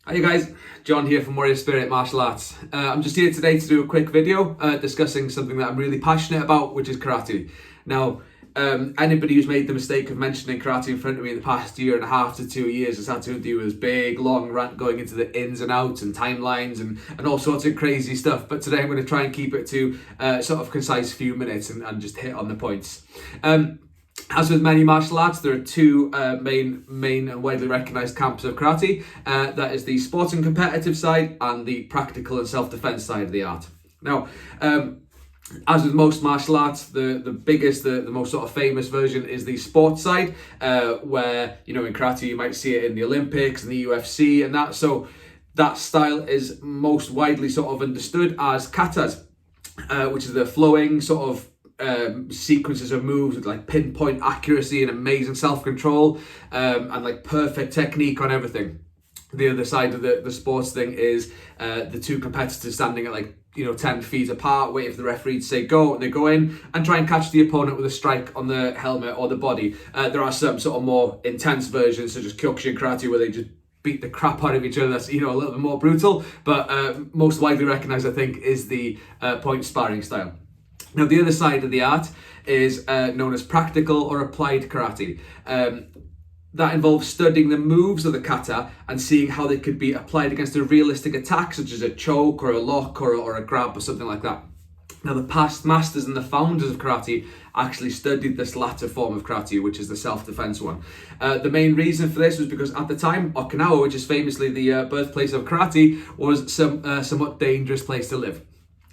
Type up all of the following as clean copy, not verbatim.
Hi guys, John here from Warrior Spirit Martial Arts. I'm just here today to do a quick video discussing something that I'm really passionate about, which is karate. Now, anybody who's made the mistake of mentioning karate in front of me in the past year and a half to 2 years has had to do this big long rant going into the ins and outs and timelines and all sorts of crazy stuff. But today I'm going to try and keep it to sort of concise few minutes and just hit on the points. As with many martial arts, there are two main and widely recognised camps of karate. That is the sports and competitive side and the practical and self-defense side of the art. Now, as with most martial arts, the biggest, the most sort of famous version is the sports side, where, you know, in karate you might see it in the Olympics and the UFC and that. So that style is most widely sort of understood as katas, which is the flowing sort of sequences of moves with like pinpoint accuracy and amazing self-control and like perfect technique on everything. The other side of the sports thing is the two competitors standing at 10 feet apart, waiting for the referee to say go, and they go in and try and catch the opponent with a strike on the helmet or the body. There are some sort of more intense versions, such as Kyokushin karate, where they just beat the crap out of each other. That's, a little bit more brutal, but most widely recognized, I think, is the point sparring style. Now, the other side of the art is known as practical or applied karate. That involves studying the moves of the kata and seeing how they could be applied against a realistic attack, such as a choke or a lock or a grab or something like that. Now, the past masters and the founders of karate actually studied this latter form of karate, which is the self-defense one. The main reason for this was because at the time, Okinawa, which is famously the birthplace of karate, was somewhat dangerous place to live.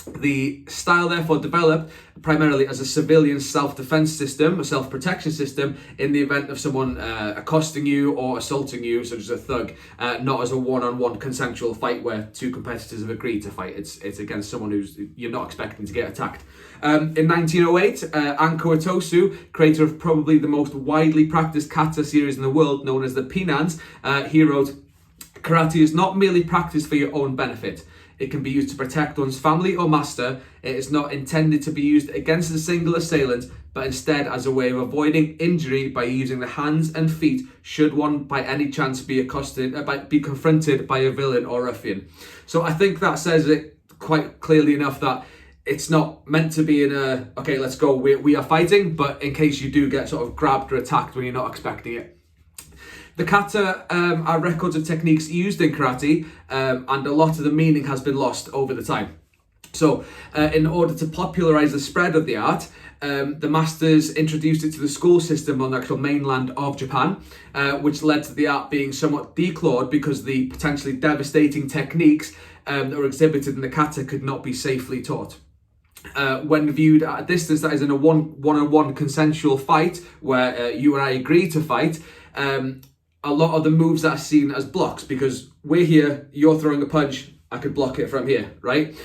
The style therefore developed primarily as a civilian self-defense system, a self-protection system, in the event of someone accosting you or assaulting you, such as a thug, not as a one-on-one consensual fight where two competitors have agreed to fight. It's against someone who's you're not expecting to get attacked. In 1908, Anko Itosu, creator of probably the most widely practiced kata series in the world, known as the Pinans, he wrote, "Karate is not merely practiced for your own benefit. It can be used to protect one's family or master. It is not intended to be used against a single assailant, but instead as a way of avoiding injury by using the hands and feet should one by any chance be confronted by a villain or ruffian." So I think that says it quite clearly enough that it's not meant to be in a, okay, let's go, we are fighting, but in case you do get sort of grabbed or attacked when you're not expecting it. The kata are records of techniques used in karate, and a lot of the meaning has been lost over the time. So in order to popularize the spread of the art, the masters introduced it to the school system on the actual mainland of Japan, which led to the art being somewhat declawed because the potentially devastating techniques that were exhibited in the kata could not be safely taught. When viewed at a distance, that is in a one-on-one consensual fight where you and I agree to fight, a lot of the moves that are seen as blocks, because we're here, you're throwing a punch, I could block it from here, right?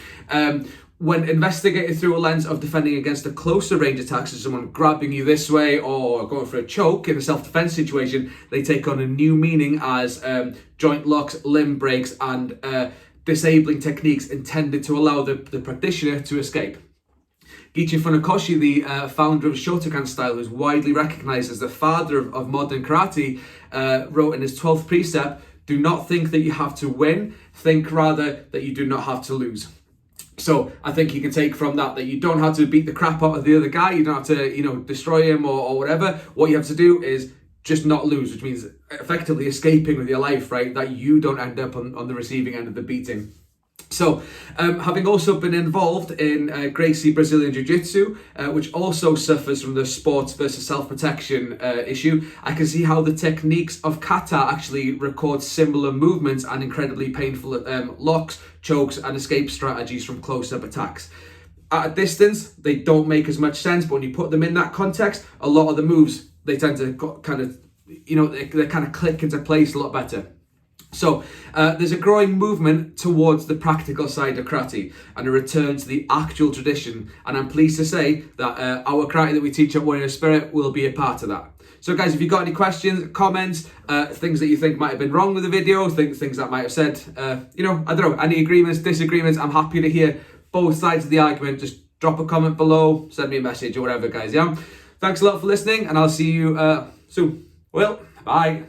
When investigated through a lens of defending against a closer range attack, so someone grabbing you this way or going for a choke in a self-defense situation, they take on a new meaning as joint locks, limb breaks, and disabling techniques intended to allow the practitioner to escape. Gichi Funakoshi, the founder of Shotokan style, who is widely recognized as the father of modern karate, wrote in his 12th precept, "Do not think that you have to win, think rather that you do not have to lose." So I think you can take from that you don't have to beat the crap out of the other guy, you don't have to, destroy him or whatever. What you have to do is just not lose, which means effectively escaping with your life, right? That you don't end up on the receiving end of the beating. So, having also been involved in Gracie Brazilian Jiu-Jitsu, which also suffers from the sports versus self-protection issue, I can see how the techniques of kata actually record similar movements and incredibly painful locks, chokes, and escape strategies from close-up attacks. At a distance, they don't make as much sense, but when you put them in that context, a lot of the moves, they tend to kind of, they kind of click into place a lot better. So there's a growing movement towards the practical side of karate and a return to the actual tradition, and I'm pleased to say that our karate that we teach at Warrior Spirit will be a part of that. So guys, if you've got any questions, comments, things that you think might have been wrong with the video, things that might have said, I don't know, any agreements, disagreements, I'm happy to hear both sides of the argument. Just drop a comment below, send me a message or whatever, guys, yeah? Thanks a lot for listening, and I'll see you soon. Well, bye.